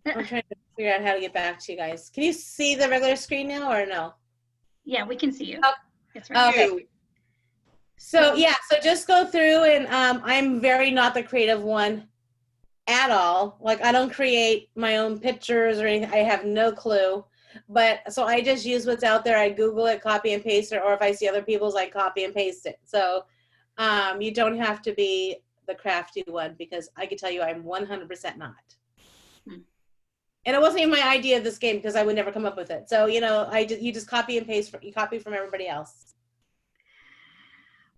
Thanks. I'm trying to figure out how to get back to you guys. Can you see the regular screen now or no? Yeah, we can see you. Oh, It's right. okay. You. So yeah, so just go through and I'm very not the creative one at all. Like I don't create my own pictures or anything. I have no clue. But so I just use what's out there. I Google it, copy and paste it, or if I see other people's, I copy and paste it. So you don't have to be the crafty one because I can tell you I'm 100% not. Hmm. And it wasn't even my idea of this game because I would never come up with it. So, you know, you just copy and paste, you copy from everybody else.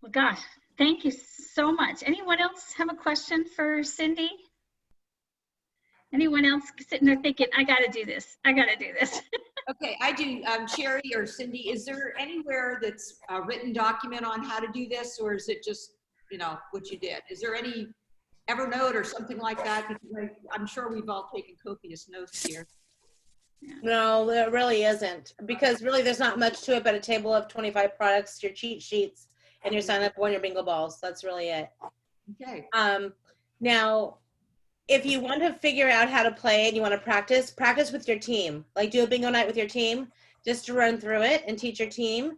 Well, gosh, thank you so much. Anyone else have a question for Cindy? Anyone else sitting there thinking, I got to do this. I got to do this. Okay, I do. Sherry or Cindy, is there anywhere that's a written document on how to do this, or is it just, you know, what you did? Is there any Evernote or something like that? Because I'm sure we've all taken copious notes here. No, there really isn't because really there's not much to it but a table of 25 products, your cheat sheets, and your sign up on your bingo balls. That's really it. Okay. Now, if you want to figure out how to play and you want to practice with your team. Like do a bingo night with your team just to run through it and teach your team.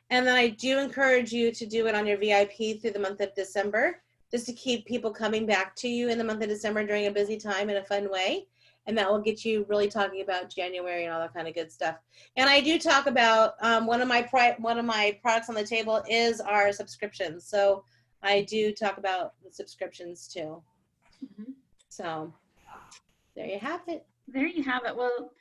And then I do encourage you to do it on your VIP through the month of December, just to keep people coming back to you in the month of December during a busy time in a fun way. And that will get you really talking about January and all that kind of good stuff. And I do talk about one of my products on the table is our subscriptions. So I do talk about the subscriptions too. Mhm. So there you have it. There you have it. Well,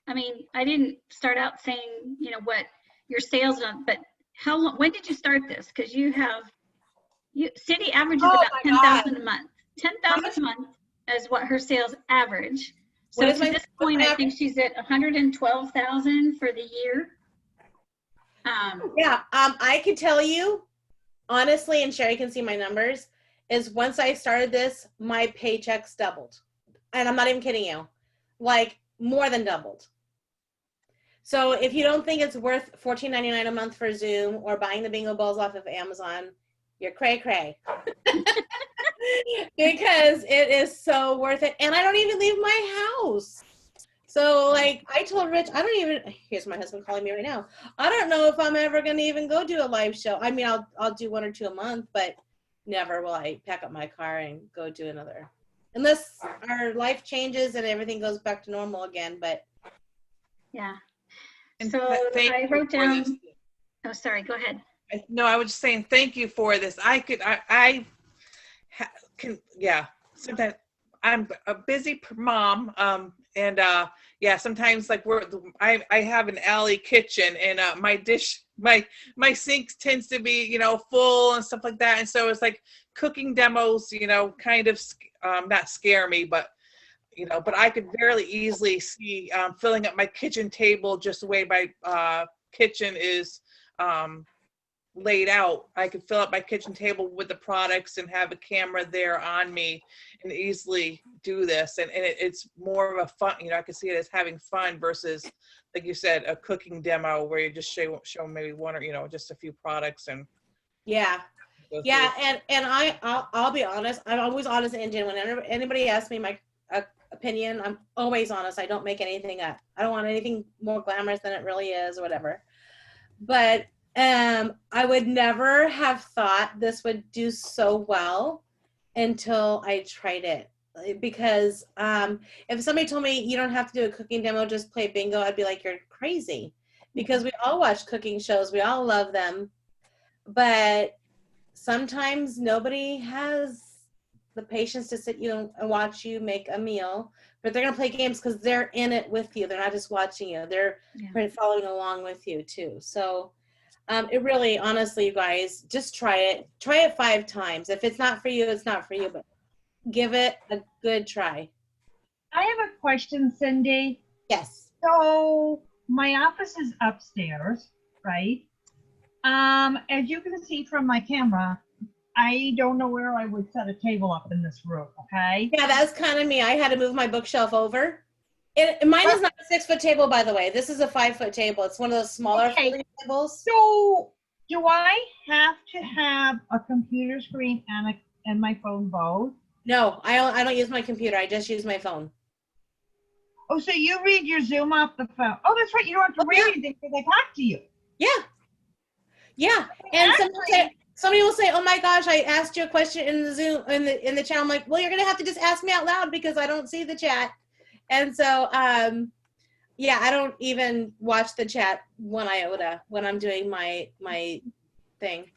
I mean, I didn't start out saying, you know, what your sales on, but how long, when did you start this? Because Cindy averages Oh about my God. 10,000 a month. 10,000 a month is what her sales average. So What to is my- this point, I what's think she's at 112,000 for the year. Yeah, I can tell you honestly, and Sherry can see my numbers, is once I started this, my paychecks doubled. And I'm not even kidding you. Like more than doubled. So if you don't think it's worth $14.99 a month for Zoom or buying the bingo balls off of Amazon, you're cray cray. Because it is so worth it. And I don't even leave my house. So like I told Rich, here's my husband calling me right now. I don't know if I'm ever going to even go do a live show. I mean, I'll do 1 or 2 a month, but never will I pack up my car and go do another. Unless our life changes and everything goes back to normal again, but. Yeah. And So thank I you wrote for down, this. oh, sorry, go ahead. No, I was just saying thank you for this. Yeah. Sometimes I'm a busy mom, and yeah, sometimes like I have an alley kitchen, and my sink tends to be, you know, full and stuff like that, and so it's like cooking demos, you know, kind of not scare me, but you know, but I could very easily see filling up my kitchen table just the way my kitchen is laid out. I could fill up my kitchen table with the products and have a camera there on me and easily do this. And it's more of a fun, you know, I could see it as having fun versus, like you said, a cooking demo where you just show maybe one or, you know, just a few products and. Yeah. go Yeah. through. And I'll be honest. I'm always honest and genuine. Whenever anybody asks me my opinion, I'm always honest. I don't make anything up. I don't want anything more glamorous than it really is or whatever. But I would never have thought this would do so well until I tried it. Because if somebody told me you don't have to do a cooking demo, just play bingo, I'd be like, you're crazy. Because we all watch cooking shows. We all love them. But sometimes nobody has the patience to sit you and watch you make a meal, but they're gonna play games because they're in it with you. They're not just watching you. They're following along with you too. So it really, honestly, you guys, just try it. Try it 5 times. If it's not for you, it's not for you, but give it a good try. I have a question, Cindy. Yes. So my office is upstairs, right? As you can see from my camera, I don't know where I would set a table up in this room, okay? Yeah, that's kind of me. I had to move my bookshelf over. Mine is not a 6-foot table, by the way. This is a 5-foot table. It's one of those smaller Okay. tables. So do I have to have a computer screen and my phone both? No, I don't use my computer. I just use my phone. Oh, so you read your Zoom off the phone. Oh, that's right. You don't have to read anything because I talk to you. Yeah. Yeah. And somebody will say, "Oh my gosh, I asked you a question in the Zoom in the chat." I'm like, "Well, you're gonna have to just ask me out loud because I don't see the chat." And so, yeah, I don't even watch the chat when I'm doing my thing.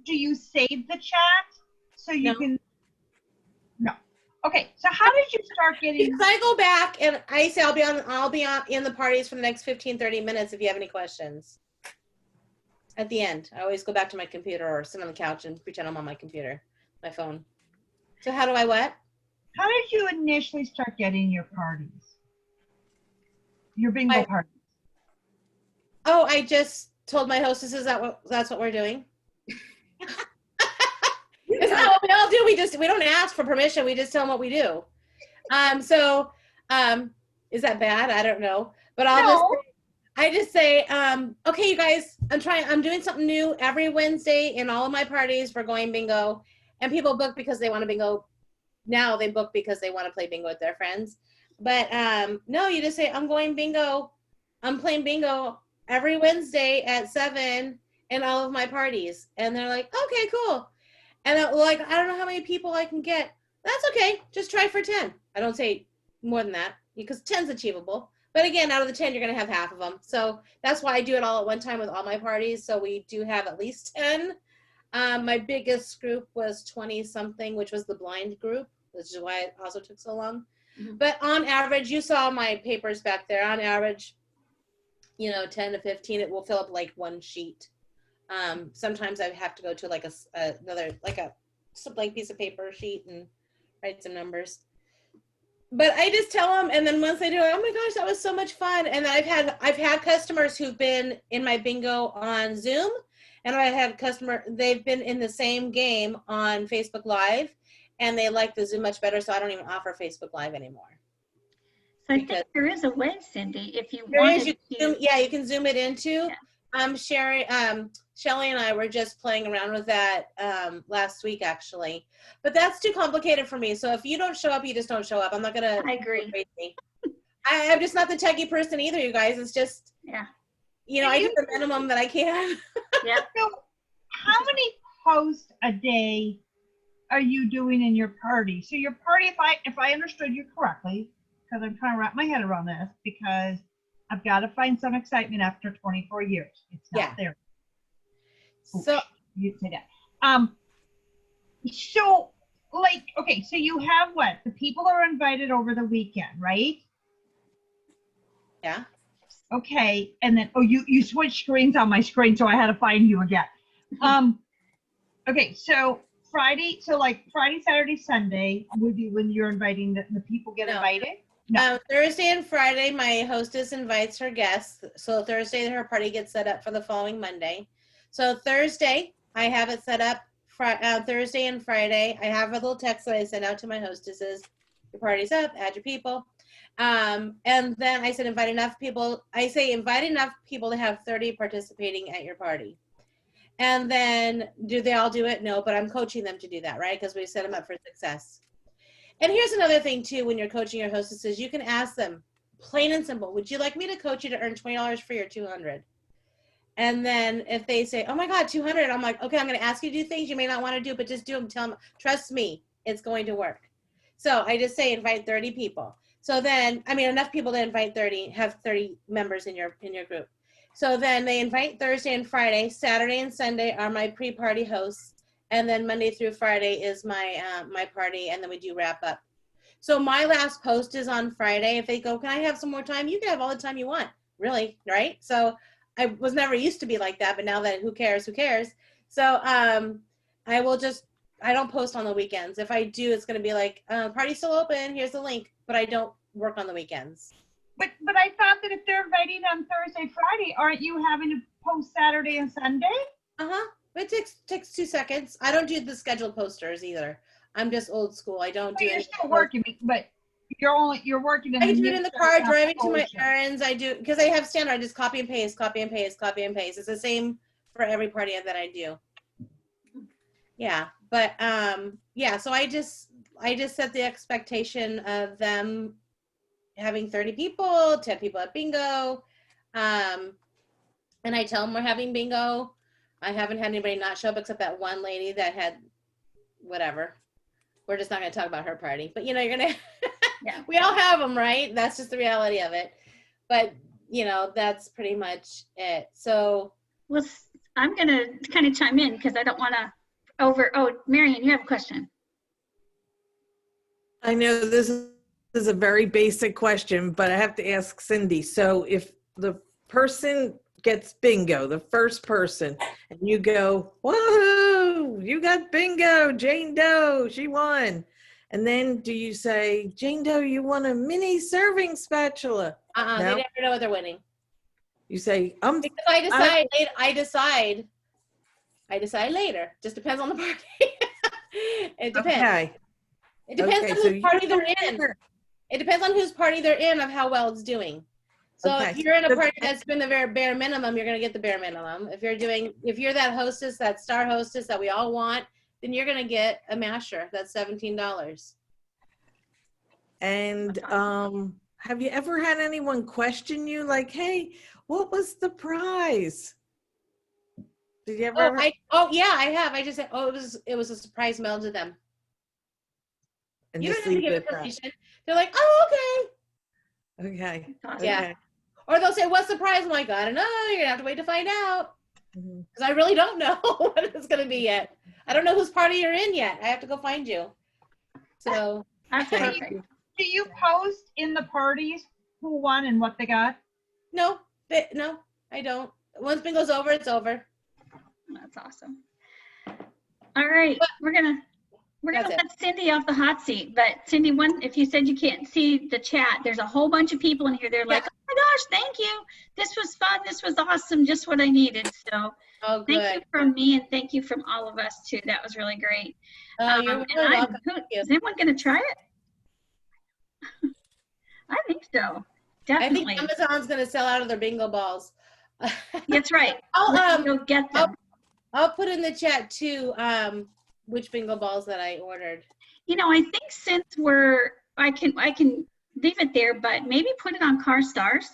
Do you save the chat so you No. can? No. Okay. So how did you start getting? Because I go back and I say I'll be on in the parties for the next 15-30 minutes if you have any questions. At the end, I always go back to my computer or sit on the couch and pretend I'm on my computer, my phone. So how do I what? How did you initially start getting your parties? Your bingo parties? Oh, I just told my hostesses that's what we're doing. It's not what we all do. We don't ask for permission. We just tell them what we do. So is that bad? I don't know. But I just say, okay, you guys, I'm doing something new every Wednesday in all of my parties. We're going bingo, and people book because they want to bingo. Now they book because they want to play bingo with their friends. But no, you just say, I'm going bingo. I'm playing bingo every Wednesday at 7 in all of my parties. And they're like, okay, cool. And I'm like, I don't know how many people I can get. That's okay. Just try for 10. I don't say more than that because 10's achievable. But again, out of the 10, you're going to have half of them. So that's why I do it all at one time with all my parties. So we do have at least 10. My biggest group was 20 something, which was the blind group, which is why it also took so long. Mm-hmm. But on average, you saw my papers back there. On average, 10 to 15, it will fill up like one sheet. Sometimes I have to go to like another, like a blank piece of paper sheet and write some numbers. But I just tell them, and then once they do it, oh my gosh, that was so much fun. And then I've had customers who've been in my bingo on Zoom, and I had they've been in the same game on Facebook Live, and they like the Zoom much better, so I don't even offer Facebook Live anymore. So I think there is a way, Cindy, if you wanted to. You can zoom it into. Yeah. Shelly and I were just playing around with that last week, actually. But that's too complicated for me. So if you don't show up, you just don't show up. I'm not gonna. I agree. I'm just not the techie person either, you guys. It's just, I do the minimum that I can. Yeah. So how many posts a day are you doing in your party? So your party, if I understood you correctly, because I'm trying to wrap my head around this, because I've got to find some excitement after 24 years. It's not there. Oops, so you say that. So like, okay, so you have what? The people are invited over the weekend, right? Yeah. Okay, and then you switched screens on my screen, so I had to find you again. Okay, so Friday, Saturday, Sunday would be when you're inviting the people get invited? No. Thursday and Friday, my hostess invites her guests. So Thursday, her party gets set up for the following Monday. So Thursday, I have it set up. Thursday and Friday, I have a little text that I send out to my hostesses. Your party's up, add your people. And then I said invite enough people. I say invite enough people to have 30 participating at your party. And then do they all do it? No, but I'm coaching them to do that, right? Because we set them up for success. And here's another thing too, when you're coaching your hostesses, you can ask them, plain and simple, would you like me to coach you to earn $20 for your 200? And then if they say, oh my God, 200, I'm like, okay, I'm going to ask you to do things you may not want to do, but just do them. Tell them, trust me, it's going to work. So I just say invite 30 people. So then, enough people to invite 30, have 30 members in your group. So then they invite Thursday and Friday. Saturday and Sunday are my pre-party hosts. and then Monday through Friday is my my party, and then we do wrap up. So my last post is on Friday. If they go, can I have some more time? You can have all the time you want, really, right? So I was never used to be like that, but now that who cares, who cares? So I will just, I don't post on the weekends. If I do, it's going to be like, party's still open, here's the link, but I don't work on the weekends. But I thought that if they're inviting on Thursday, Friday, aren't you having to post Saturday and Sunday? It takes 2 seconds. I don't do the scheduled posters either. I'm just old school. I don't do You're any. still working, but you're working in I the do it in the car, not driving to my posting. errands. I do, because I have standard. I just copy and paste, copy and paste, copy and paste. It's the same for every party that I do. Yeah, but yeah. So I just set the expectation of them having 30 people, 10 people at bingo, and I tell them we're having bingo. I haven't had anybody not show up except that one lady that had whatever. We're just not going to talk about her party, but you know, you're going to, Yeah. we all have them, right? That's just the reality of it. But you know, that's pretty much it. So, Well, I'm going to kind of chime in because I don't want to oh, Marion, you have a question. I know this is a very basic question, but I have to ask Cindy. So if the person gets bingo, the first person, and you go, whoa, you got bingo, Jane Doe, she won. And then do you say, Jane Doe, you won a mini serving spatula? they No. never know what they're winning. You say, Because I decide later. Just depends on the party. It depends. okay. It depends Okay, on so whose you party they're don't in. care. It depends on whose party they're in of how well it's doing. So Okay. if you're in a So- party that's been the very bare minimum, you're gonna get the bare minimum. If you're that hostess, that star hostess that we all want, then you're gonna get a masher. That's $17. And have you ever had anyone question you like, hey, what was the prize? Did you ever? Yeah, I have. I just said, it was a surprise mail to them. And You just don't have to leave give it at that. information. They're like, oh, okay. Okay. Awesome. Yeah. Okay. Or they'll say, what's the prize? I'm like, I don't know. You're gonna have to wait to find out. Mhm. Because I really don't know what it's gonna be yet. I don't know whose party you're in yet. I have to go find you. So That's Thank perfect. you. Do you post in the parties who won and what they got? no, I don't. Once bingo's over, it's over. That's awesome. All right, we're gonna That's it. let Cindy off the hot seat. But Cindy, if you said you can't see the chat, there's a whole bunch of people in here. They're like, oh my gosh, thank you. This was fun. This was awesome. Just what I needed. So Oh, thank good. you from me and thank you from all of us too. That was really great. Oh, you're And really welcome. you. Is anyone gonna try it? I think so. I think Definitely. Amazon's gonna sell out of their bingo balls. That's right. I'll Go get them. I'll put in the chat too, which bingo balls that I ordered. You know, I think since I can leave it there, but maybe put it on Car Stars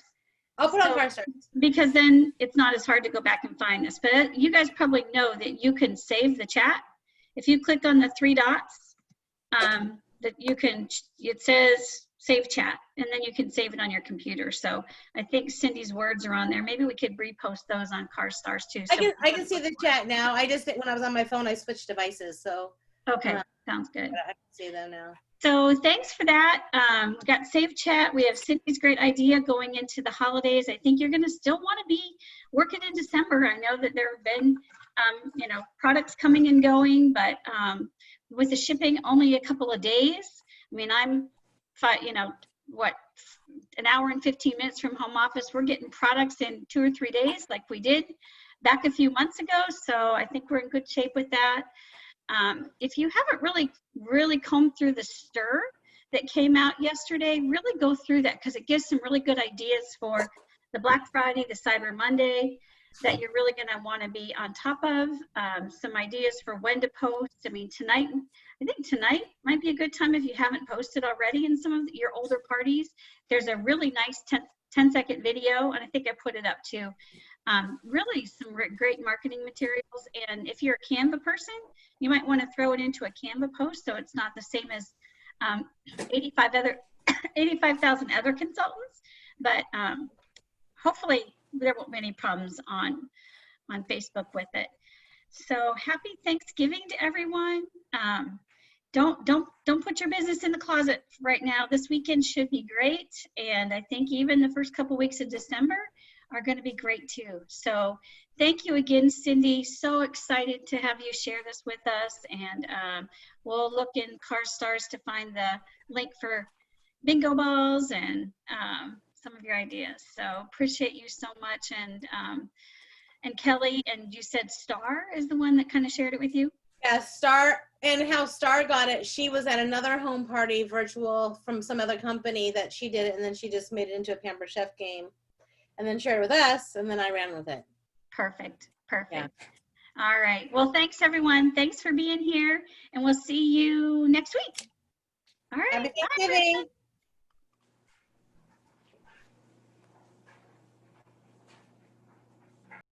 I'll put So- on Car because then it's not as hard to go back and find this. But you guys probably know that you can save the chat. If you click on the 3 dots, that you can, it says save chat, and then you can save it on your computer. So I think Cindy's words are on there. Maybe we could repost those on Car Stars too. I so can see the chat now. I just when I was on my phone, I switched devices, so Okay, sounds good. I can see them now. So thanks for that. We got Save Chat. We have Cindy's great idea going into the holidays. I think you're going to still want to be working in December. I know that there have been, products coming and going, but with the shipping only a couple of days. I mean, I'm, an hour and 15 minutes from home office. We're getting products in 2 or 3 days like we did back a few months ago. So I think we're in good shape with that. If you haven't really combed through the stir that came out yesterday, really go through that because it gives some really good ideas for the Black Friday, the Cyber Monday that you're really going to want to be on top of. Some ideas for when to post. I mean, I think tonight might be a good time if you haven't posted already in some of your older parties. There's a really nice 10-second video, and I think I put it up too. Really some great marketing materials. And if you're a Canva person, you might want to throw it into a Canva post so it's not the same as 85,000 other consultants. But hopefully there won't be any problems on Facebook with it. So happy Thanksgiving to everyone. Don't put your business in the closet right now. This weekend should be great. And I think even the first couple weeks of December are going to be great too. So thank you again, Cindy. So excited to have you share this with us. And we'll look in CarStars to find the link for bingo balls and some of your ideas. So appreciate you so much. And Kelly, and you said Star is the one that kind of shared it with you? Yeah, Star, and how Star got it, she was at another home party virtual from some other company that she did it, and then she just made it into a Pampered Chef game and then shared it with us, and then I ran with it. Perfect. All right. Well, thanks everyone. Thanks for being here, and we'll see you next week. All right. Happy Thanksgiving.